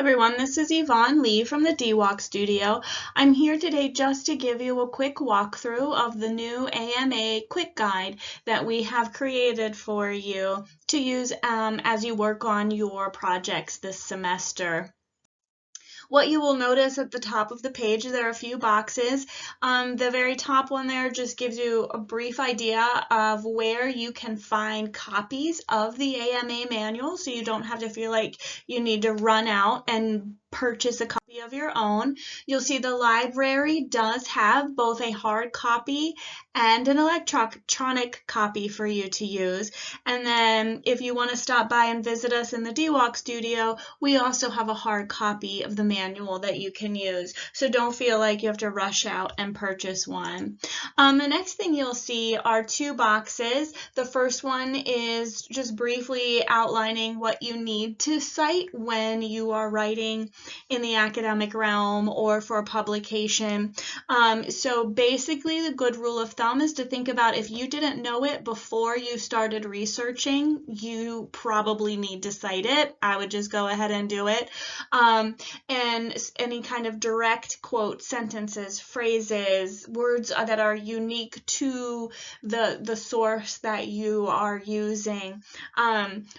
everyone, this is Yvonne Lee from the DWOC studio. I'm here today just to give you a quick walkthrough of the new AMA QuickGuide that we have created for you to use as you work on your projects this semester. What you will notice at the top of the page, there are a few boxes. The very top one there just gives you a brief idea of where you can find copies of the AMA manual, so you don't have to feel like you need to run out and purchase a copy of your own. You'll see the library does have both a hard copy and an electronic copy for you to use. And then if you want to stop by and visit us in the DWOC studio, we also have a hard copy of the manual that you can use. So don't feel like you have to rush out and purchase one. The next thing you'll see are two boxes. The first one is just briefly outlining what you need to cite when you are writing in the academic realm or for publication. So basically the good rule of thumb is to think about if you didn't know it before you started researching, you probably need to cite it. I would just go ahead and do it. And any kind of direct quote, sentences, phrases, words that are unique to the source that you are using.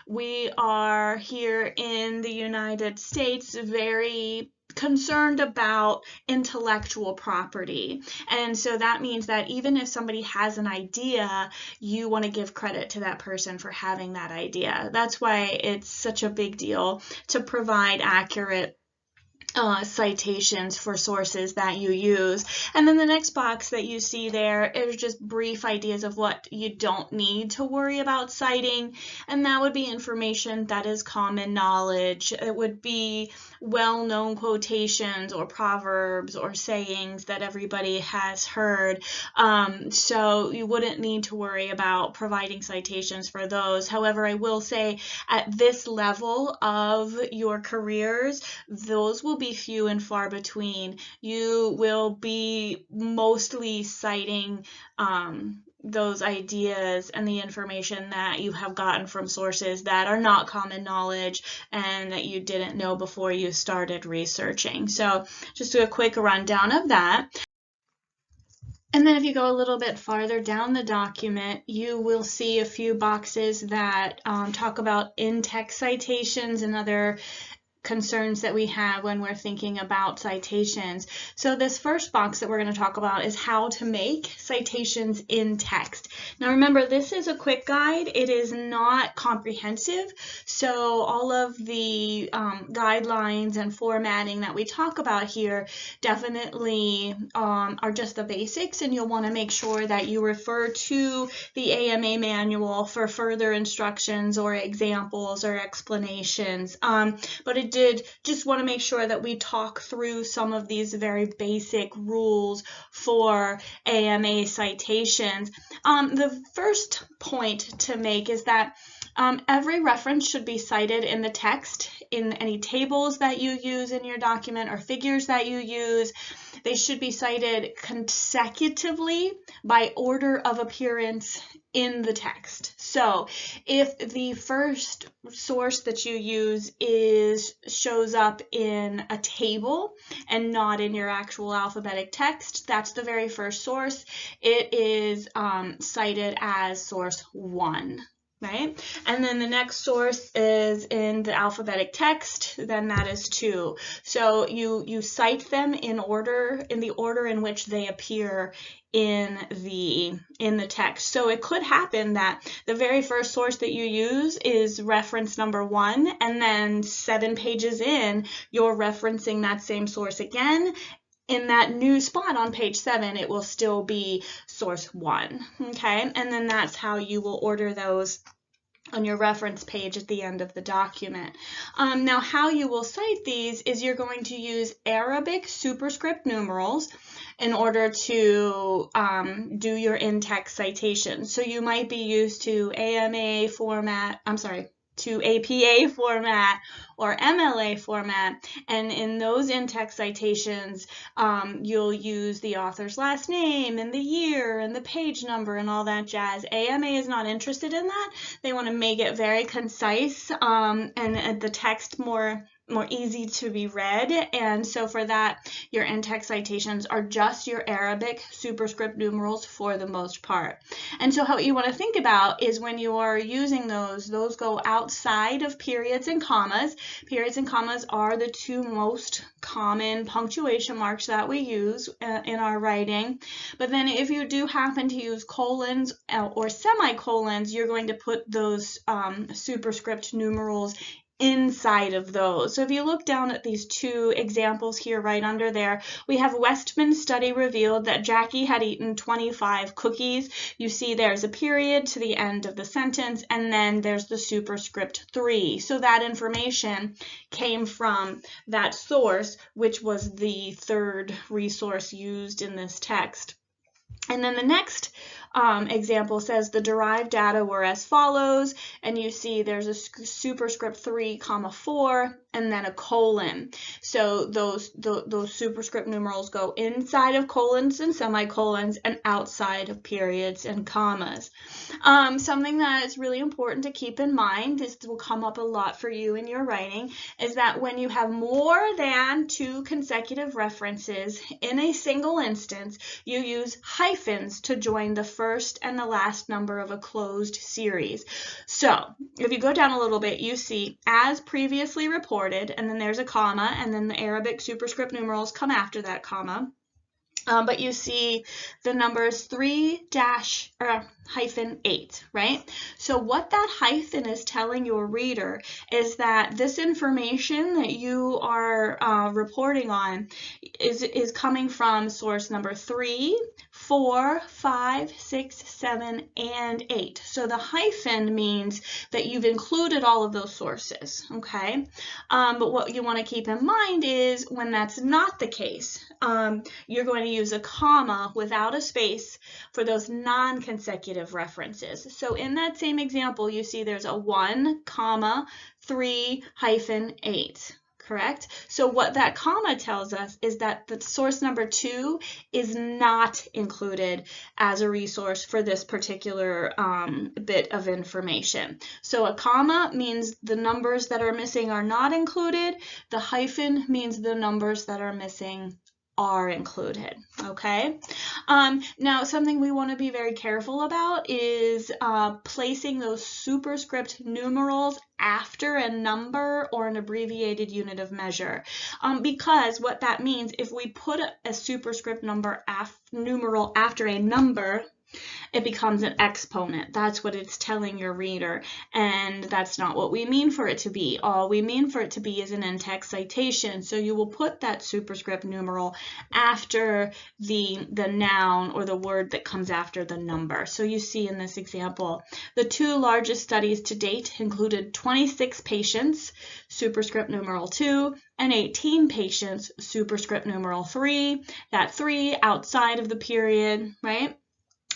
We are here in the United States very concerned about intellectual property, and so that means that even if somebody has an idea, you want to give credit to that person for having that idea. That's why it's such a big deal to provide accurate citations for sources that you use. And then the next box that you see there is just brief ideas of what you don't need to worry about citing, and that would be information that is common knowledge. It would be well-known quotations or proverbs or sayings that everybody has heard. So you wouldn't need to worry about providing citations for those. However, I will say at this level of your careers, those will be few and far between. You will be mostly citing those ideas and the information that you have gotten from sources that are not common knowledge and that you didn't know before you started researching. So just do a quick rundown of that. And then if you go a little bit farther down the document, you will see a few boxes that talk about in-text citations and other concerns that we have when we're thinking about citations. So this first box that we're going to talk about is how to make citations in text. Now remember, this is a quick guide. It is not comprehensive. So all of the guidelines and formatting that we talk about here definitely are just the basics, and you'll want to make sure that you refer to the AMA manual for further instructions or examples or explanations. But it did just want to make sure that we talk through some of these very basic rules for AMA citations. The first point to make is that every reference should be cited in the text in any tables that you use in your document or figures that you use. They should be cited consecutively by order of appearance in the text. So if the first source that you use shows up in a table and not in your actual alphabetic text, that's the very first source. It is cited as source 1. Right? And then the next source is in the alphabetic text, then that is 2. So you cite them in the order in which they appear in the text. So it could happen that the very first source that you use is reference number 1, and then 7 pages in, you're referencing that same source again. In that new spot on page 7, it will still be source 1, okay? And then that's how you will order those on your reference page at the end of the document. Now, how you will cite these is you're going to use Arabic superscript numerals in order to do your in-text citation. So you might be used to AMA format, to APA format or MLA format, and in those in-text citations, you'll use the author's last name and the year and the page number and all that jazz. AMA is not interested in that. They want to make it very concise and the text more more easy to be read. And so for that, your in-text citations are just your Arabic superscript numerals for the most part. And so how you want to think about is when you are using those go outside of periods and commas. Periods and commas are the two most common punctuation marks that we use in our writing. But then if you do happen to use colons or semicolons, you're going to put those superscript numerals inside of those. So if you look down at these two examples here right under there, we have Westman study revealed that Jackie had eaten 25 cookies. You see there's a period to the end of the sentence, and then there's the superscript 3. So that information came from that source, which was the third resource used in this text. And then the next example says the derived data were as follows, and you see there's a superscript 3, 4, and then a colon. So those superscript numerals go inside of colons and semicolons and outside of periods and commas. Something that is really important to keep in mind, this will come up a lot for you in your writing, is that when you have more than 2 consecutive references in a single instance, you use hyphens to join the first and the last number of a closed series. So if you go down a little bit, you see as previously reported, and then there's a comma, and then the Arabic superscript numerals come after that comma. But you see the numbers 3-8, right? So what that hyphen is telling your reader is that this information that you are reporting on is coming from source number 3, 4, 5, 6, 7, and 8. So the hyphen means that you've included all of those sources, okay? But what you want to keep in mind is when that's not the case, you're going to use a comma without a space for those non-consecutive references. So in that same example, you see there's a 1, 3, -8. Correct? So what that comma tells us is that the source number 2 is not included as a resource for this particular bit of information. So a comma means the numbers that are missing are not included. The hyphen means the numbers that are missing are included, okay? Now, something we want to be very careful about is placing those superscript numerals after a number or an abbreviated unit of measure, because what that means, if we put a superscript numeral after a number, it becomes an exponent. That's what it's telling your reader, and that's not what we mean for it to be. All we mean for it to be is an in-text citation. So you will put that superscript numeral after the noun or the word that comes after the number. So you see in this example, the 2 largest studies to date included 26 patients, superscript numeral 2, and 18 patients, superscript numeral 3. That 3 outside of the period, right?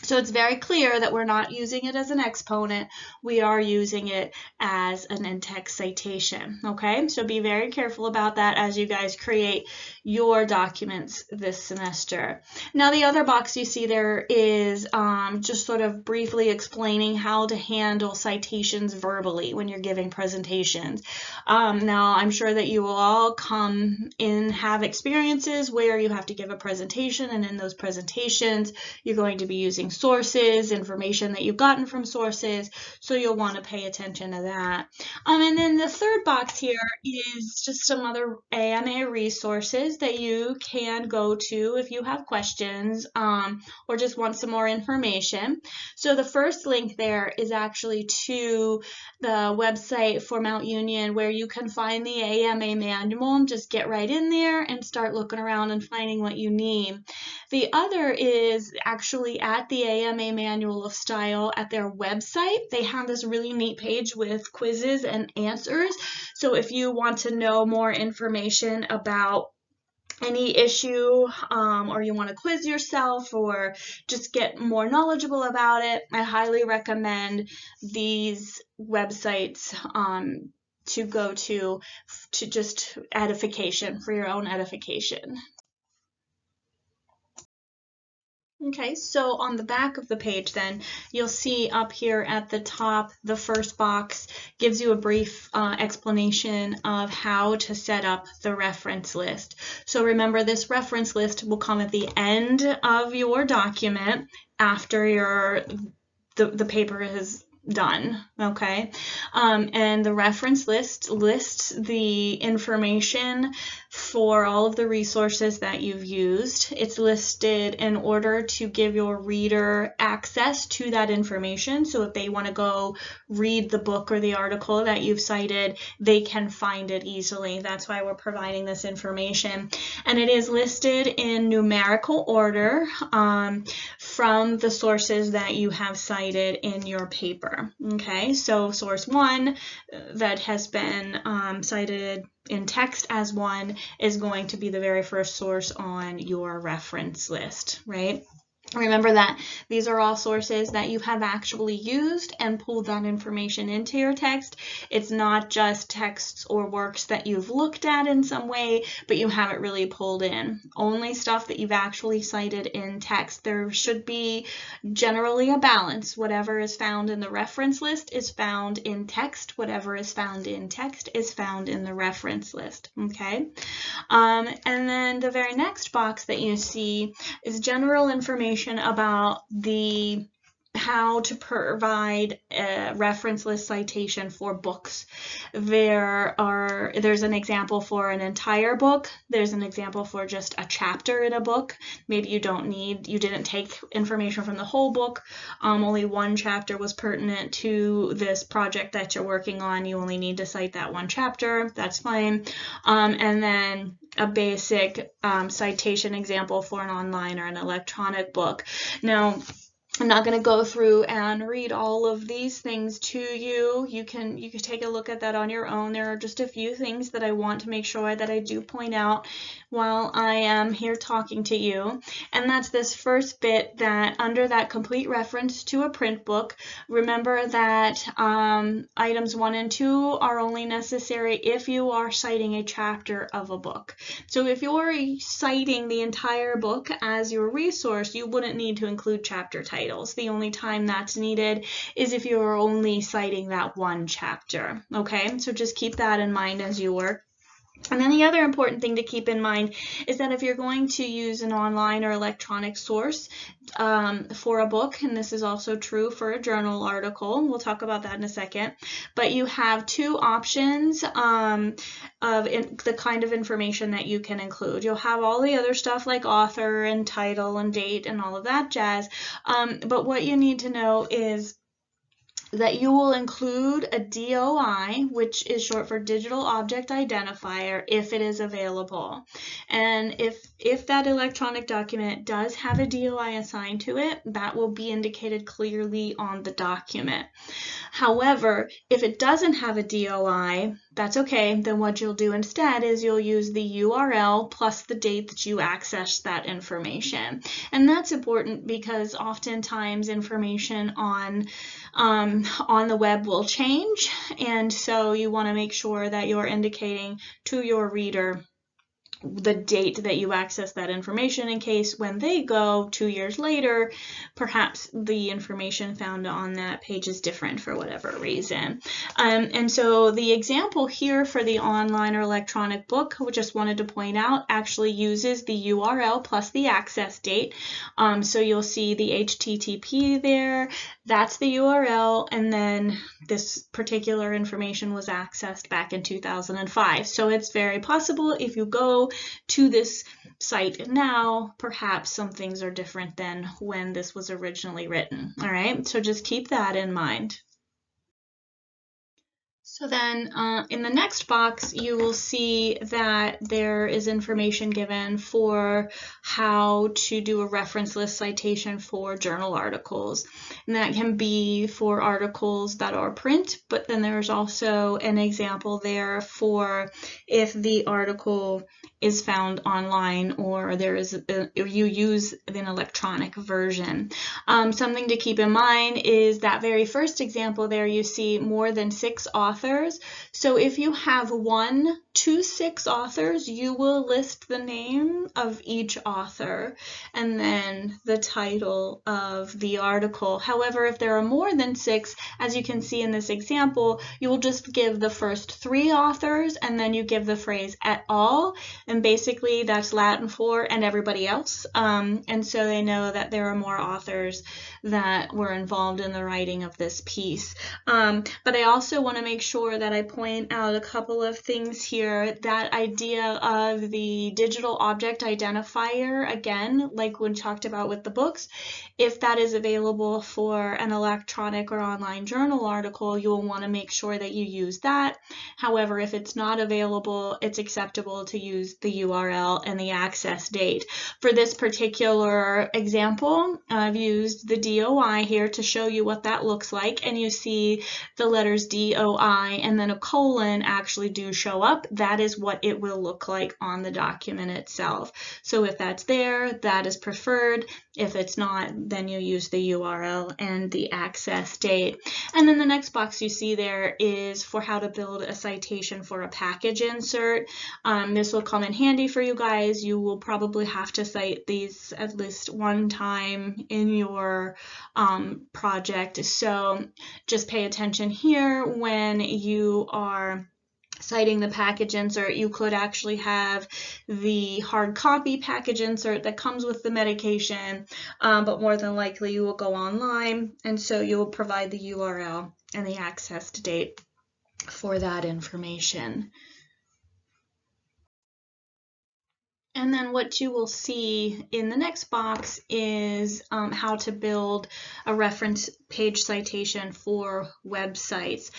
So it's very clear that we're not using it as an exponent. We are using it as an in-text citation, okay? So be very careful about that as you guys create your documents this semester. Now, the other box you see there is just sort of briefly explaining how to handle citations verbally when you're giving presentations. Now, I'm sure that you will all have experiences where you have to give a presentation, and in those presentations, you're going to be using sources, information that you've gotten from sources, so you'll want to pay attention to that. And then the third box here is just some other AMA resources that you can go to if you have questions or just want some more information. So the first link there is actually to the website for Mount Union, where you can find the AMA manual. Just get right in there and start looking around and finding what you need. The other is actually at the AMA Manual of Style at their website. They have this really neat page with quizzes and answers. So if you want to know more information about any issue, or you want to quiz yourself or just get more knowledgeable about it, I highly recommend these websites to go to just edification, for your own edification. Okay, so on the back of the page then, you'll see up here at the top, the first box gives you a brief explanation of how to set up the reference list. So remember, this reference list will come at the end of your document after the paper is done, okay? And the reference list lists the information for all of the resources that you've used. It's listed in order to give your reader access to that information. So if they want to go read the book or the article that you've cited, they can find it easily. That's why we're providing this information. And it is listed in numerical order from the sources that you have cited in your paper. Okay, so source 1 that has been cited in text as 1 is going to be the very first source on your reference list, right? Remember that these are all sources that you have actually used and pulled that information into your text. It's not just texts or works that you've looked at in some way, but you haven't really pulled in. Only stuff that you've actually cited in text. There should be generally a balance. Whatever is found in the reference list is found in text. Whatever is found in text is found in the reference list, okay? And then the very next box that you see is general information about how to provide a reference list citation for books. There's an example for an entire book. There's an example for just a chapter in a book. Maybe you didn't take information from the whole book. Only one chapter was pertinent to this project that you're working on. You only need to cite that one chapter. That's fine. And then a basic citation example for an online or an electronic book. Now, I'm not going to go through and read all of these things to you. You can take a look at that on your own. There are just a few things that I want to make sure that I do point out while I am here talking to you. And that's this first bit, that under that complete reference to a print book, remember that items 1 and 2 are only necessary if you are citing a chapter of a book. So if you're citing the entire book as your resource, you wouldn't need to include chapter titles. The only time that's needed is if you're only citing that one chapter, okay? So just keep that in mind as you work. And then the other important thing to keep in mind is that if you're going to use an online or electronic source for a book, and this is also true for a journal article, we'll talk about that in a second, but you have two options of the kind of information that you can include. You'll have all the other stuff like author and title and date and all of that jazz, but what you need to know is that you will include a DOI, which is short for Digital Object Identifier, if it is available. And if that electronic document does have a DOI assigned to it, that will be indicated clearly on the document. However, if it doesn't have a DOI, that's okay. Then what you'll do instead is you'll use the URL plus the date that you accessed that information. And that's important because oftentimes information on the web will change, and so you want to make sure that you're indicating to your reader the date that you access that information, in case when they go 2 years later, perhaps the information found on that page is different for whatever reason. And so the example here for the online or electronic book, we just wanted to point out, actually uses the URL plus the access date. So you'll see the HTTP there, that's the URL, and then this particular information was accessed back in 2005. So it's very possible if you go to this site now, perhaps some things are different than when this was originally written. All right, so just keep that in mind. So then in the next box, you will see that there is information given for how to do a reference list citation for journal articles. And that can be for articles that are print, but then there's also an example there for if the article is found online or you use an electronic version. Something to keep in mind is that very first example there, you see more than 6 authors. So if you have 1, to 6 authors, you will list the name of each author and then the title of the article. However, if there are more than 6, as you can see in this example, you will just give the first 3 authors and then you give the phrase et al. And basically that's Latin for and everybody else. And so they know that there are more authors that were involved in the writing of this piece. But I also want to make sure that I point out a couple of things here. That idea of the digital object identifier, again, like we talked about with the books, if that is available for an electronic or online journal article, you will want to make sure that you use that. However, if it's not available, it's acceptable to use the URL and the access date. For this particular example, I've used the DOI here to show you what that looks like, and you see the letters DOI and then a colon actually do show up. That is what it will look like on the document itself. So if that's there, that is preferred. If it's not, then you use the URL and the access date. And then the next box you see there is for how to build a citation for a package insert. This will come in handy for you guys. You will probably have to cite these at least one time in your project. So just pay attention here when you are citing the package insert. You could actually have the hard copy package insert that comes with the medication, but more than likely you will go online, and so you will provide the URL and the access date for that information. And then what you will see in the next box is how to build a reference page citation for websites.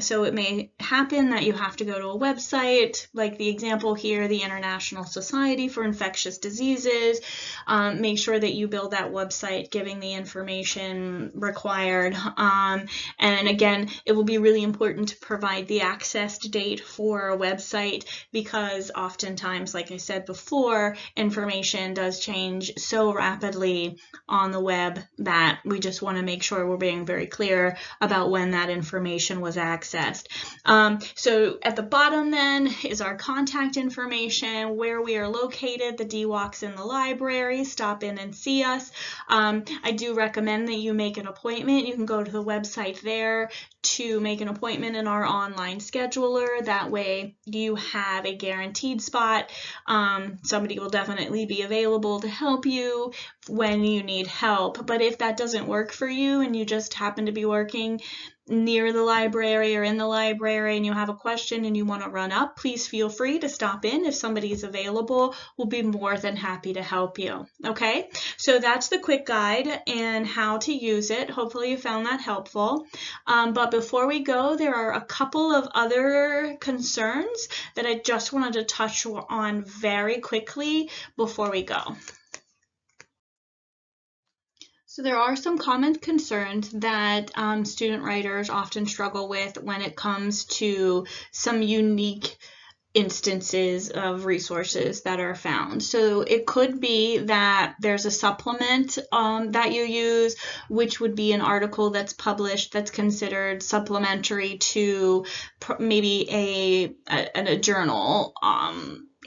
So it may happen that you have to go to a website, like the example here, the International Society for Infectious Diseases. Make sure that you build that website giving the information required. And again, it will be really important to provide the access date for a website, because oftentimes, like I said before, information does change so rapidly on the web that we just want to make sure we're being very clear about when that information was accessed. So at the bottom then is our contact information, where we are located. The DWOC's in the library. Stop in and see us. I do recommend that you make an appointment. You can go to the website there to make an appointment in our online scheduler. That way you have a guaranteed spot. Somebody will definitely be available to help you when you need help. But if that doesn't work for you and you just happen to be working near the library or in the library and you have a question and you want to run up, please feel free to stop in. If somebody is available, we'll be more than happy to help you. Okay, so that's the quick guide and how to use it. Hopefully you found that helpful. But before we go, there are a couple of other concerns that I just wanted to touch on very quickly before we go. So there are some common concerns that student writers often struggle with when it comes to some unique instances of resources that are found. So it could be that there's a supplement that you use, which would be an article that's published that's considered supplementary to maybe a journal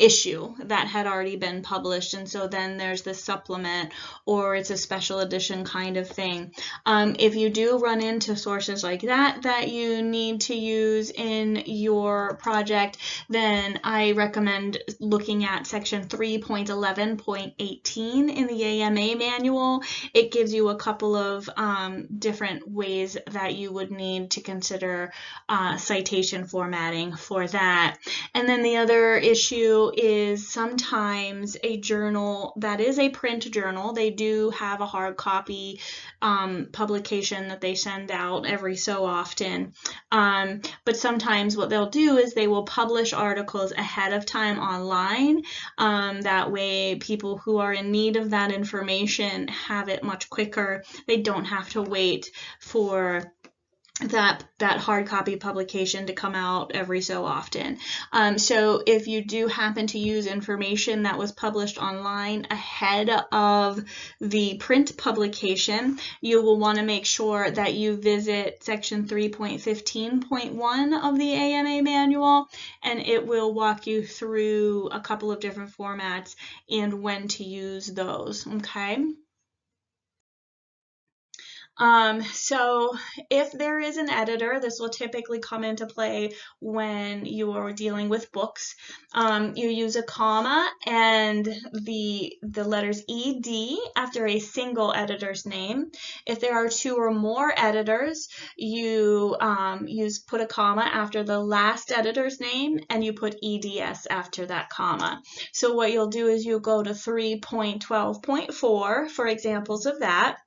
issue that had already been published, and so then there's the supplement, or it's a special edition kind of thing. If you do run into sources like that you need to use in your project, then I recommend looking at section 3.11.18 in the AMA manual. It gives you a couple of different ways that you would need to consider citation formatting for that. And then the other issue is sometimes a journal that is a print journal, they do have a hard copy publication that they send out every so often, but sometimes what they'll do is they will publish articles ahead of time online. That way people who are in need of that information have it much quicker. They don't have to wait for that hard copy publication to come out every so often. So if you do happen to use information that was published online ahead of the print publication, you will want to make sure that you visit section 3.15.1 of the AMA manual, and it will walk you through a couple of different formats and when to use those, okay? So if there is an editor, this will typically come into play when you are dealing with books. You use a comma and the letters ED after a single editor's name. If there are two or more editors, you put a comma after the last editor's name and you put EDS after that comma. So what you'll do is you'll go to 3.12.4 for examples of that.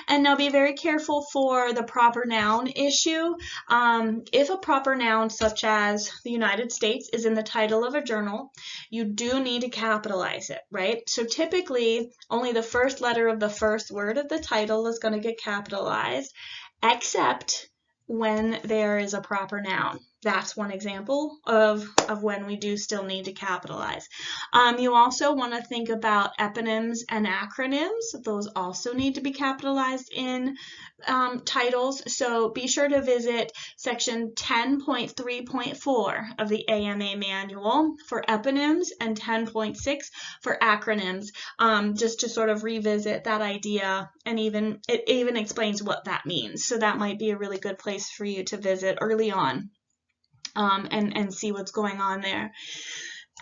And now be very careful for the proper noun issue. If a proper noun such as the United States is in the title of a journal, you do need to capitalize it, right? So typically only the first letter of the first word of the title is going to get capitalized, except when there is a proper noun. That's one example of when we do still need to capitalize. You also want to think about eponyms and acronyms. Those also need to be capitalized in titles. So be sure to visit section 10.3.4 of the AMA manual for eponyms and 10.6 for acronyms, just to sort of revisit that idea, and it even explains what that means. So that might be a really good place for you to visit early on. And see what's going on there.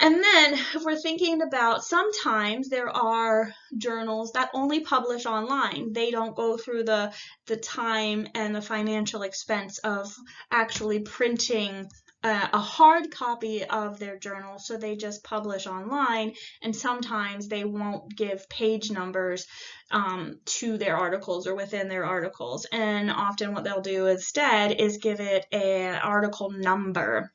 And then if we're thinking about, sometimes there are journals that only publish online. They don't go through the time and the financial expense of actually printing a hard copy of their journal, so they just publish online, and sometimes they won't give page numbers to their articles or within their articles, and often what they'll do instead is give it an article number,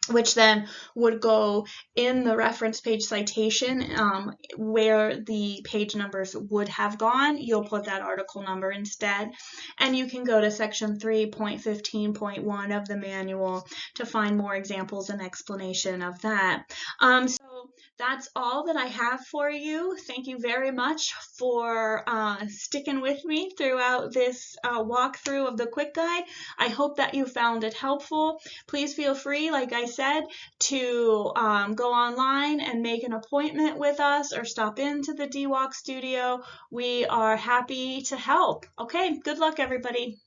which then would go in the reference page citation where the page numbers would have gone. You'll put that article number instead. And you can go to section 3.15.1 of the manual to find more examples and explanation of that. So that's all that I have for you. Thank you very much for sticking with me throughout this walkthrough of the QuickGuide. I hope that you found it helpful. Please feel free, like I said, to go online and make an appointment with us or stop into the DWOC studio. We are happy to help. Okay, good luck, everybody.